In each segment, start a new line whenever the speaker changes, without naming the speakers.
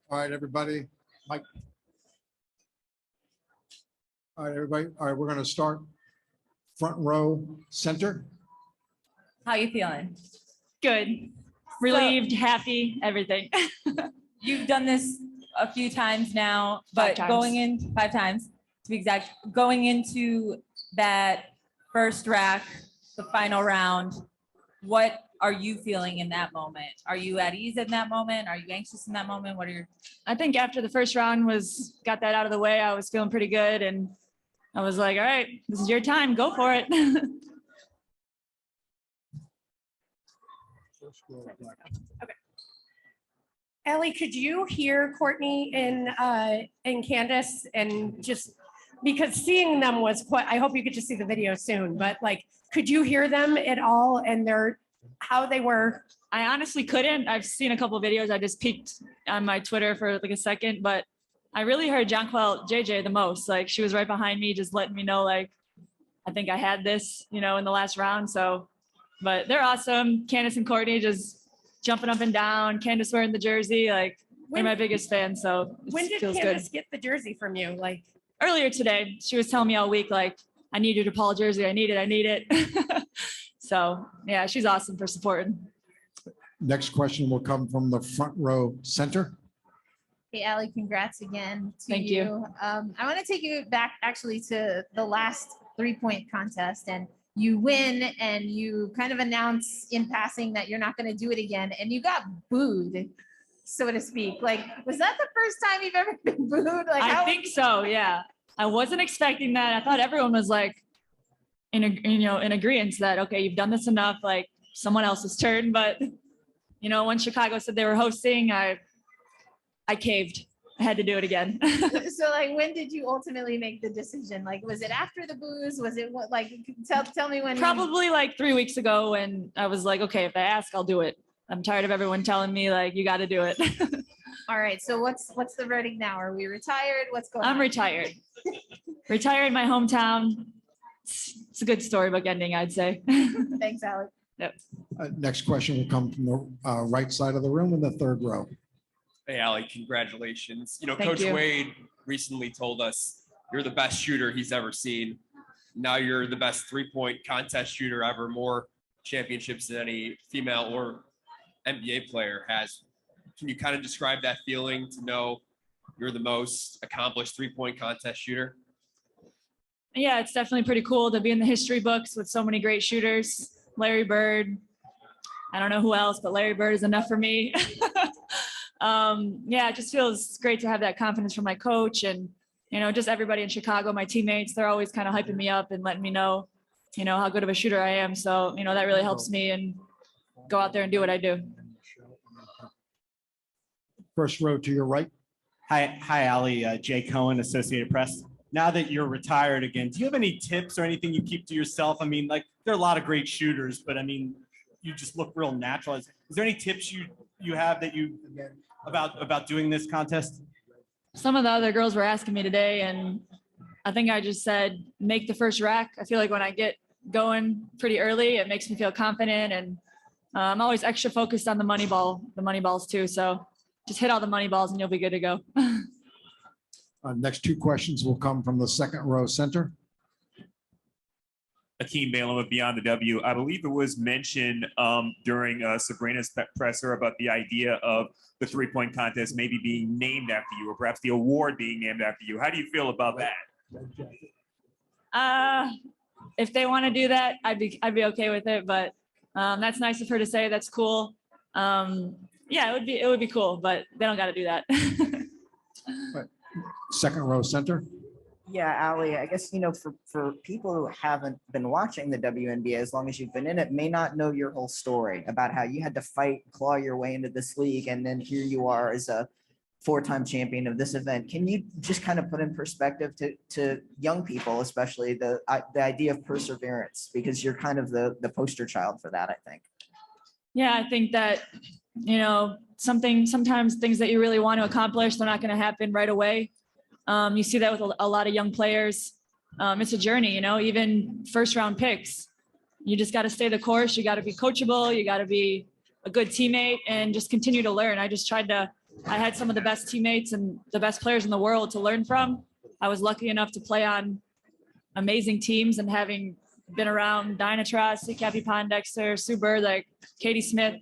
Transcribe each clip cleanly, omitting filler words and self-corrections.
All right, everybody. Mike. All right, everybody. All right, we're going to start front row center.
How you feeling?
Good. Relieved, happy, everything.
You've done this a few times now, but
5 times.
going in 5 times to be exact, going into that first rack, the final round, what are you feeling in that moment? Are you at ease in that moment? Are you anxious in that moment? What are your...
I think after the first round got that out of the way, I was feeling pretty good. And I was like, all right, this is your time. Go for it.
Okay. Allie, could you hear Courtney and Candace, and just because seeing them was quite, I hope you get to see the video soon, but like, could you hear them at all and how they were?
I honestly couldn't. I've seen a couple of videos. I just peeked on my Twitter for like a second, but I really heard Jonquel JJ the most. Like, she was right behind me, just letting me know, like, I think I had this, in the last round. So, but they're awesome. Candace and Courtney just jumping up and down. Candace wearing the jersey, like, they're my biggest fan. So
when did Candace get the jersey from you? Like
earlier today, she was telling me all week, like, I need your Depaul jersey. I need it. So yeah, she's awesome for supporting.
Next question will come from the front row center.
Hey, Allie, congrats again to
Thank you.
I want to take you back actually to the last 3-point contest, and you win and you kind of announce in passing that you're not going to do it again, and you got booed, so to speak. Like, was that the first time you've ever been booed? Like,
I think so. Yeah. I wasn't expecting that. I thought everyone was like in agreement that, okay, you've done this enough, like someone else's turn. But, when Chicago said they were hosting, I caved. I had to do it again.
So like, when did you ultimately make the decision? Like, was it after the booze? Was it what, like, tell me when?
Probably like 3 weeks ago, when I was like, okay, if they ask, I'll do it. I'm tired of everyone telling me like, you got to do it.
All right. So what's the verdict now? Are we retired? What's going on?
I'm retired. Retired in my hometown. It's a good storybook ending, I'd say.
Thanks, Allie.
Yep.
Next question will come from the right side of the room in the third row.
Hey, Allie, congratulations.
Thank
Coach
you.
Wade recently told us you're the best shooter he's ever seen. Now you're the best 3-point contest shooter ever, more championships than any female or NBA player has. Can you kind of describe that feeling to know you're the most accomplished 3-point contest shooter?
Yeah, it's definitely pretty cool to be in the history books with so many great shooters. Larry Bird. I don't know who else, but Larry Bird is enough for me. Yeah, it just feels great to have that confidence from my coach and, just everybody in Chicago, my teammates, they're always kind of hyping me up and letting me know, how good of a shooter I am. So, that really helps me and go out there and do what I do.
First row to your right.
Hi, Allie. Jay Cohen, Associated Press. Now that you're retired again, do you have any tips or anything you keep to yourself? I mean, like, there are a lot of great shooters, but I mean, you just look real natural. Is there any tips you have that about doing this contest?
Some of the other girls were asking me today, and I think I just said, make the first rack. I feel like when I get going pretty early, it makes me feel confident, and I'm always extra focused on the money balls too. So just hit all the money balls and you'll be good to go.
Next 2 questions will come from the second row center.
Akeem Balaam of Beyond the W. I believe it was mentioned during Sabrina's presser about the idea of the 3-point contest maybe being named after you, or perhaps the award being named after you. How do you feel about
that? If they want to do that, I'd be okay with it. But that's nice of her to say. That's cool. Yeah, it would be cool, but they don't got to do that.
Second row center.
Yeah, Allie, I guess, for people who haven't been watching the WNBA as long as you've been in it, may not know your whole story about how you had to fight, claw your way into this league, and then here you are as a 4-time champion of this event. Can you just kind of put in perspective to young people, especially the idea of perseverance, because you're kind of the poster child for that, I think.
Yeah, I think that, sometimes things that you really want to accomplish, they're not going to happen right away. You see that with a lot of young players. It's a journey, even first-round picks. You just got to stay the course. You got to be coachable. You got to be a good teammate and just continue to learn. I just tried to I had some of the best teammates and the best players in the world to learn from. I was lucky enough to play on amazing teams, and having been around Dinah Truss, Kathy Pondexter, Sue Bird, like Katie Smith.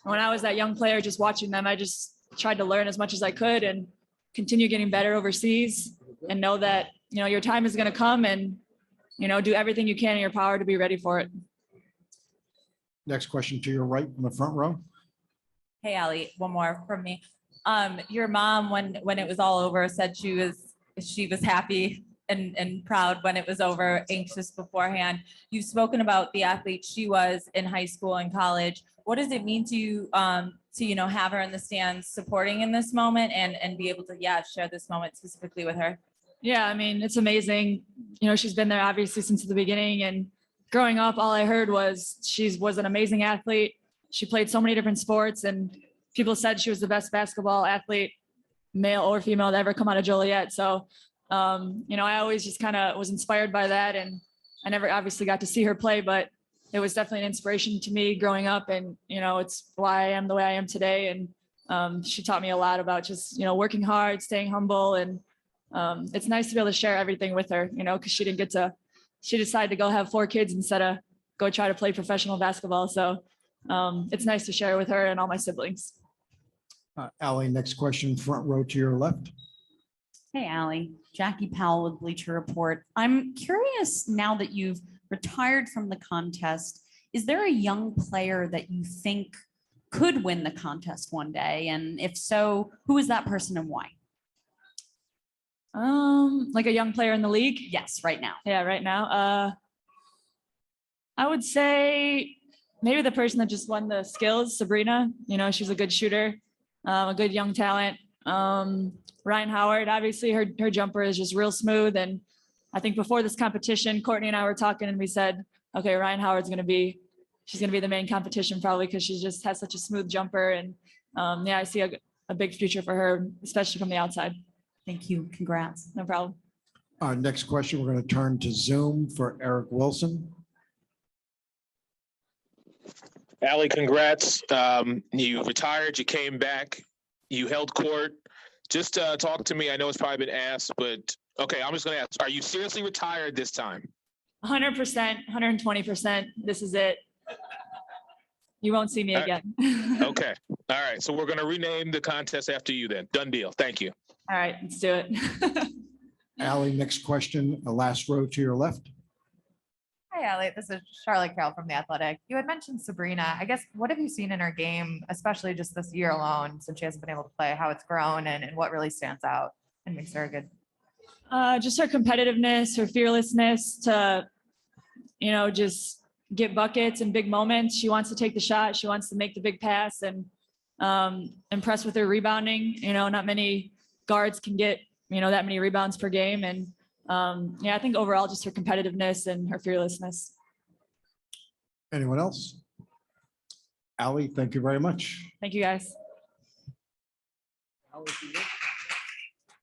When I was that young player, just watching them, I just tried to learn as much as I could and continue getting better overseas, and know that, you know, your time is going to come, and, you know, do everything you can in your power to be ready for it.
Next question to your right in the front row.
Hey, Allie, one more from me. Your mom, when it was all over, said she was happy and proud when it was over, anxious beforehand. You've spoken about the athlete she was in high school and college. What does it mean to you to, you know, have her in the stands supporting in this moment and be able to, yeah, share this moment specifically with her?
Yeah, I mean, it's amazing. You know, she's been there obviously since the beginning, and growing up, all I heard was she was an amazing athlete. She played so many different sports, and people said she was the best basketball athlete, male or female, to ever come out of Joliet. So, you know, I always just kind of was inspired by that, and I never obviously got to see her play, but it was definitely an inspiration to me growing up, and, you know, it's why I am the way I am today. And she taught me a lot about just, you know, working hard, staying humble, and it's nice to be able to share everything with her, you know, because she decided to go have 4 kids instead of go try to play professional basketball. So it's nice to share with her and all my siblings.
Allie, next question, front row to your left.
Hey, Allie, Jackie Powell with Bleacher Report. I'm curious, now that you've retired from the contest, is there a young player that you think could win the contest one day? And if so, who is that person and why?
Like a young player in the league?
Yes, right now.
Yeah, right now. I would say maybe the person that just won the skills, Sabrina. You know, she's a good shooter, a good young talent. Ryan Howard, obviously her jumper is just real smooth. And I think before this competition, Courtney and I were talking, and we said, okay, Ryan Howard's she's going to be the main competition probably, because she just has such a smooth jumper. And yeah, I see a big future for her, especially from the outside.
Thank you. Congrats.
No problem.
Next question, we're going to turn to Zoom for Eric Wilson.
Allie, congrats. You retired, you came back, you held court. Just talk to me. I know it's probably been asked, but okay, I'm just going to ask, are you seriously retired this time?
100%, 120%. This is it. You won't see me again.
Okay. All right. So we're going to rename the contest after you then. Done deal. Thank you.
All right, let's do it.
Allie, next question, the last row to your left.
Hi, Allie. This is Charlotte Carroll from The Athletic. You had mentioned Sabrina. I guess, what have you seen in her game, especially just this year alone, since she hasn't been able to play, how it's grown and what really stands out and makes her good?
Just her competitiveness, her fearlessness to, you know, just get buckets in big moments. She wants to take the shot. She wants to make the big pass, and impressed with her rebounding. You know, not many guards can get, you know, that many rebounds per game. And yeah, I think overall just her competitiveness and her fearlessness.
Anyone else? Allie, thank you very much.
Thank you, guys.
Allie,